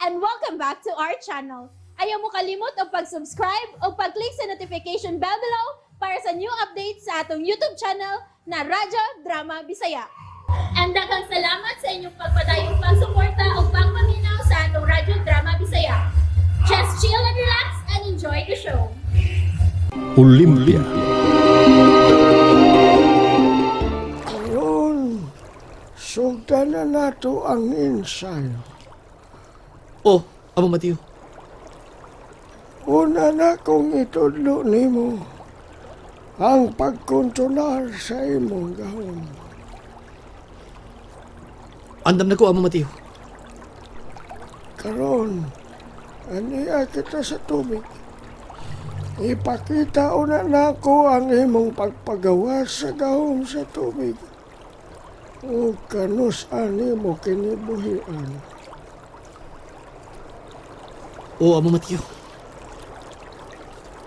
and welcome back to our channel. Ayaw mo kalimot o pag-subscribe o pag-click sa notification bell below para sa new updates sa atong YouTube channel na Radyo Drama Bisaya. And daghang salamat sa inyong pagpadayong pagsuporta o pagpaminaw sa atong Radyo Drama Bisaya. Just chill and relax and enjoy the show. Olympia. Ngayon, sugdan na nato ang ensayo. Oh, Amo Mateo. Una na kong itudlo nimo ang pagkontrolar sa imong gahom. Andam na ko, Amo Mateo. Karon, aniya kita sa tubig. Ipakita una na ko ang imong pagpagawas sa gahom sa tubig. O kanus ani mo kinibuhian. Oh, Amo Mateo.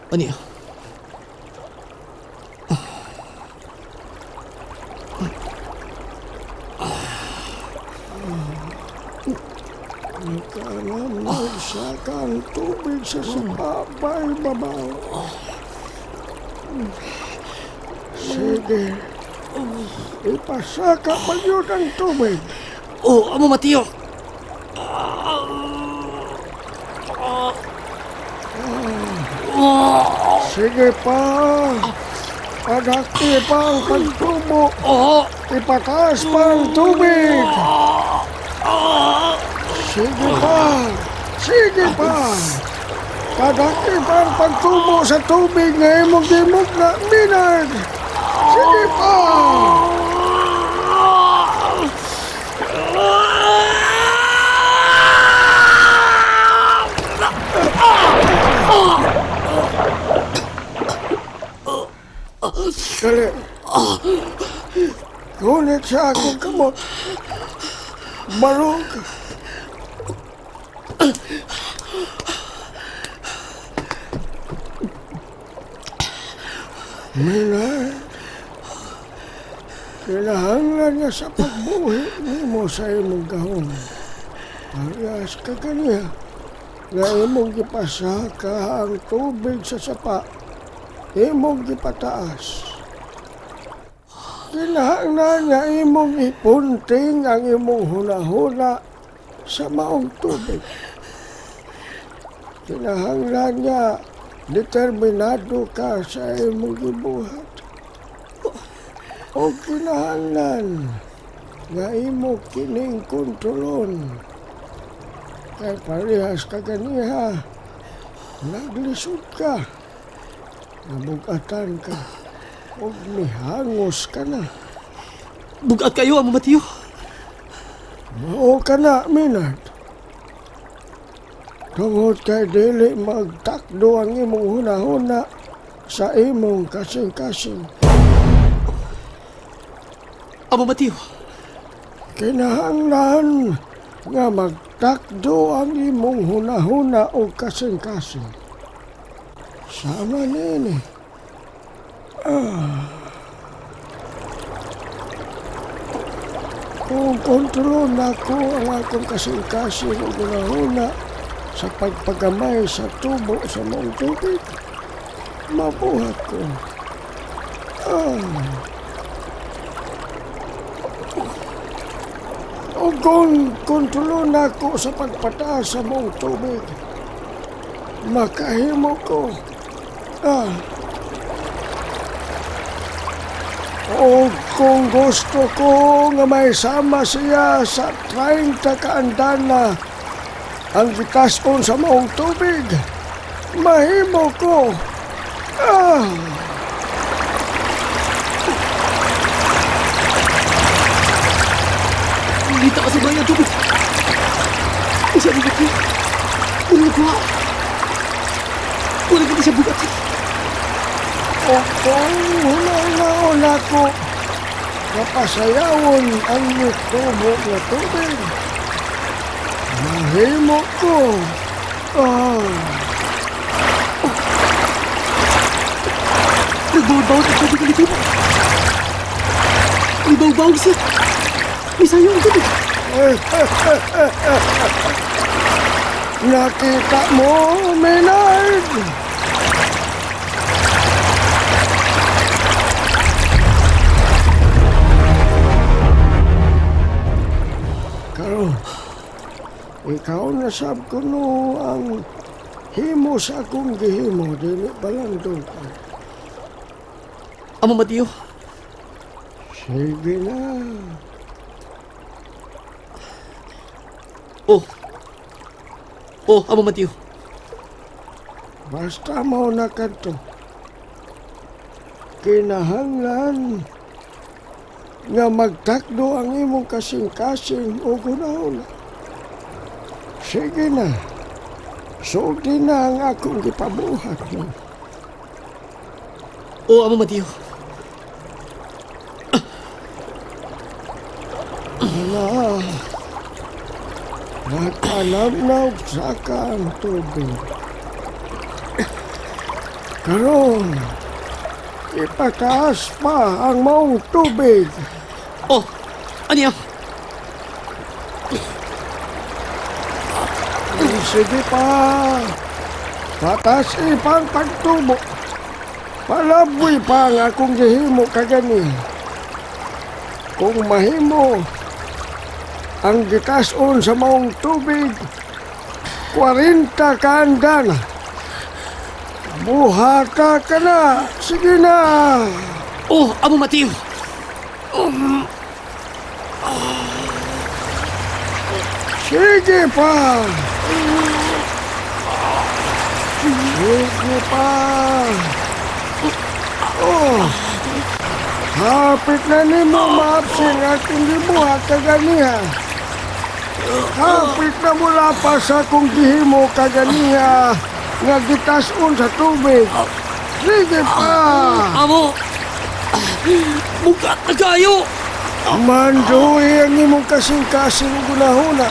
Ano? Nagkalamay sa kang tubig sa sababay babaw. Sige. Ipasaka pa yun ang tubig. Oh, Amo Mateo. Sige pa. Padaki pa ang pagtubo. Oh, Ipataas pa ang tubig. Sige pa. Sige pa. Padaki pa ang pagtubo sa tubig na imog-imog na minag. Sige pa. Dali. Ngunit sa akong kamot. Barog. Minay. Kinahanglan niya sa pagbuhi mo sa imong gahon. Arias ka kaniya. Na imong gipasaka ang tubig sa sapa. Imong gipataas. Kinahanglan nga imong ipunting ang imong huna-huna sa maong tubig. Kinahanglan nga determinado ka sa imong gibuhat. O kinahanglan nga imo kining kontrolon. Kay parehas ka ganiha, naglisod ka. Nabugatan ka. O mihangos ka na. bugat kayo, Amo Mateo. Mao ka na, Minard. Tungod kay dili magtakdo ang imong huna-huna sa imong kasing-kasing. Amo Mateo. Kinahanglan nga magtakdo ang imong huna-huna o kasing-kasing. Sama nini. Kung kontrol na ko ang akong kasing-kasing o huna-huna sa pagpagamay sa tubo sa mong tubig, mabuhat ko. O kung kontrol na ko sa pagpataas sa mong tubig, makahimo ko. O kung gusto ko nga may sama siya sa 30 kaandana ang gitason sa maong tubig, mahimo ko. Lita kasi ba yung tubig? Isa bugat niya. Ulo ko ha. Wala ka na siya bugat. O kung hula-hulaon ako, napasayawon ang tubo na tubig, mahimo ko. Nagbawad-bawad ang tubig ang tubig. Ibaw-baw siya. May sayo ang tubig. Nakita mo, Maynard? Karon, ikaw na sab ko no ang himo sa akong gihimo, dili balandong ka. Amo Mateo, Sige na. oh. Oh, Amo Mateo. Basta mo na kadto. Kinahanglan nga magtakdo ang imong kasing-kasing o gunahon. Sige na. Sulti na ang akong gipabuhat mo. Oh, Amo Mateo. Ala, nagpanabnaw sa ka ang tubig. Karon, ipataas pa ang maong tubig. Oh, ano yan? Sige pa. Patas ipang pagtubo. Palaboy pa ang akong gihimo kagani. Kung mahimo, ang gitason sa maong tubig, 40 ka andana. Buhata ka na. Sige na. Oh, Amo Mateo. Sige pa. Sige pa. Oh. Hapit na ni mo maapsing aking gibuhat kaganiha. Hapit na mula pa sa akong gihimo kaganiha nga gitason sa tubig. Sige pa. Amo. Bukat na kayo. Manduhi ang imong kasing-kasing gunahuna.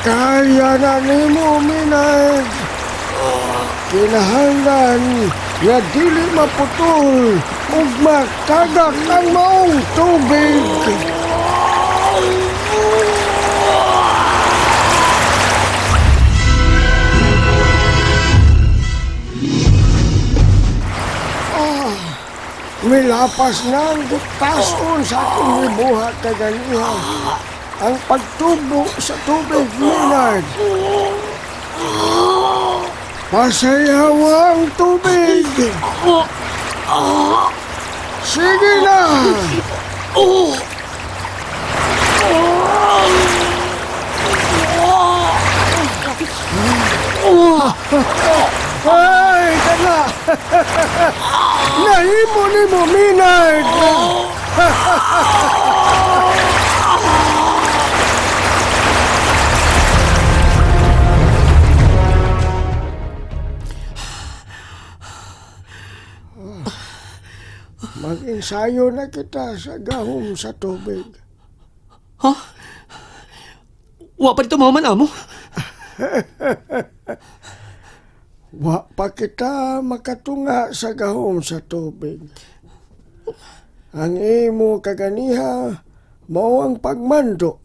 Kaya na nimo, Minay. Kinahanglan nga dili maputol ug matagak ang maong tubig. Milapas na ang gitason sa akong gibuhat kaganiha. Ang pagtubo sa tubig, Maynard. Pasayaw ang tubig. Sige na. Ay, kana. Nahimo ni mo, Maynard. Mag-ensayo na kita sa gahom sa tubig. Ha? Wa pa dito mahuman, Amo. Wa pa kita makatunga sa gahom sa tubig. Ang imo kaganiha mao ang pagmando.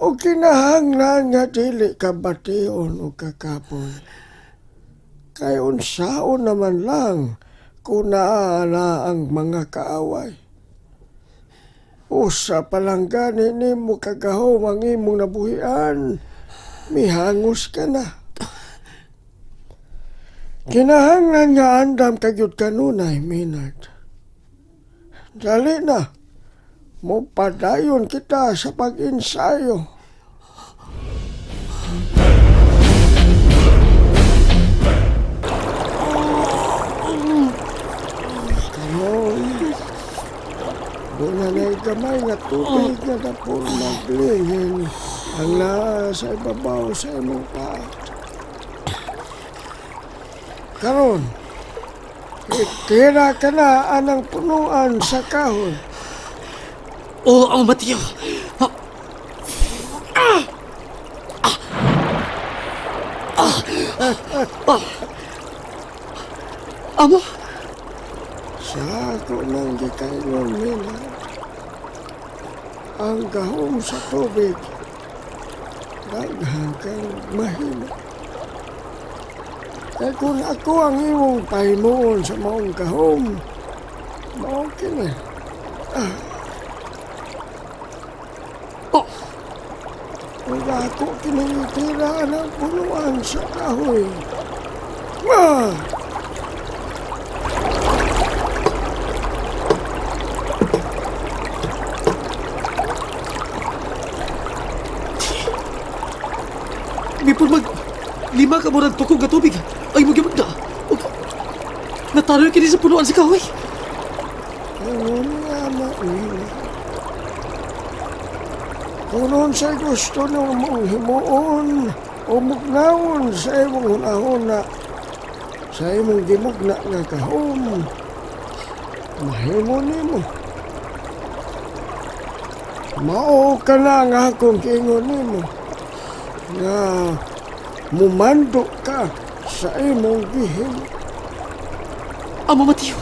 O kinahanglan nga dili ka bation o kakapoy. Kay unsaon naman lang kung naana ang mga kaaway. Usa pa lang gani nimo kagahom ang imong nabuhian, mihangos ka na. Kinahanglan nga andam kagyud kanunay, Maynard. Dali na, mupadayon kita sa pag-ensayo. Doon na na'y gamay nga tubig na dapol maglingin ang nasa ibabaw sa imong paat. Karon, itira ka na anang punuan sa kahon. Oh, Amo Mateo. Amo? Sa ako nang gikayon nila ang gahom sa tubig. daghan kang mahimo. Kaya kung ako ang imong pahimuon sa maong kahom, mao kini. Oh, Kung ako kinitira ng punuan sa kahoy. Ah! bipon mag lima ka mo ng tukong ka tubig. Ay, magyamag na. Og, natalo kini sa punuan sa kahoy. Ganun nga mauli. Kung sa gusto nung mong himuon o mugnaon sa imong hunahuna sa imong gimugna nga kahom, mahimo nimo. Mao ka na nga akong kiingon nimo nga mumando ka sa imong gihim. Amo Mateo.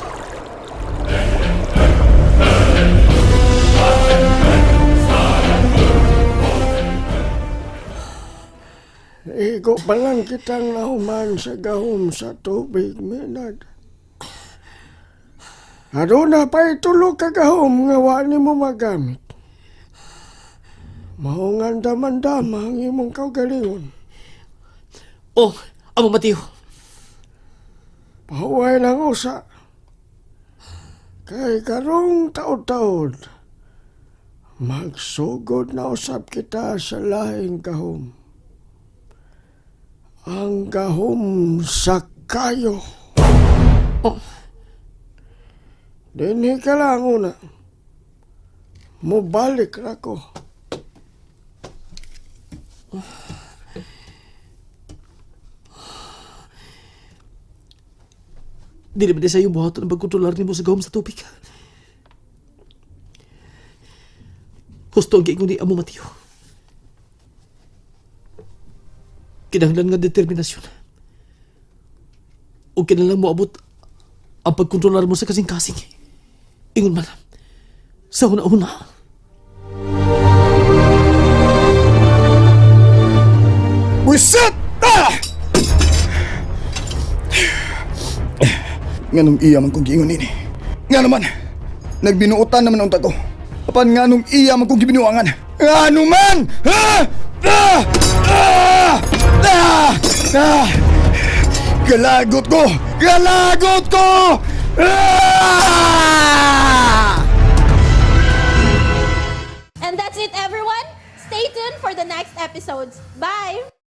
Igo pa lang kitang nahuman sa gahom sa tubig, Minad. Aduna pa itulog ka gahom nga wani mo magamit. Maungan damandama ang imong kaugalingon. Oh, amo Mateo. Pahuway lang usa. Kay karong taod-taod, magsugod na usab kita sa lahing gahom. Ang gahom sa kayo. Oh, Dinhi ka lang una. Mubalik na ko. di naman sa'yo buhaton ang pagkontrolar ni mo sa gahom sa tubig. Gusto ang giingon ni amo Mateo. Kinahanglan nga determinasyon. O kinahanglan mo abot ang pagkontrolar mo sa kasing-kasing. Ingon man, sa una-una. Buisit! Ah! Nga nung iya man kong giingon ini. Nga naman, nagbinuutan naman ang tako. Apan nga nung iya man kong gibinuangan. Nga naman! Ha! Ah! Ah! Ah! Ah! Galagot ko! Galagot ko! Ah! And that's it, everyone. Stay tuned for the next episodes. Bye!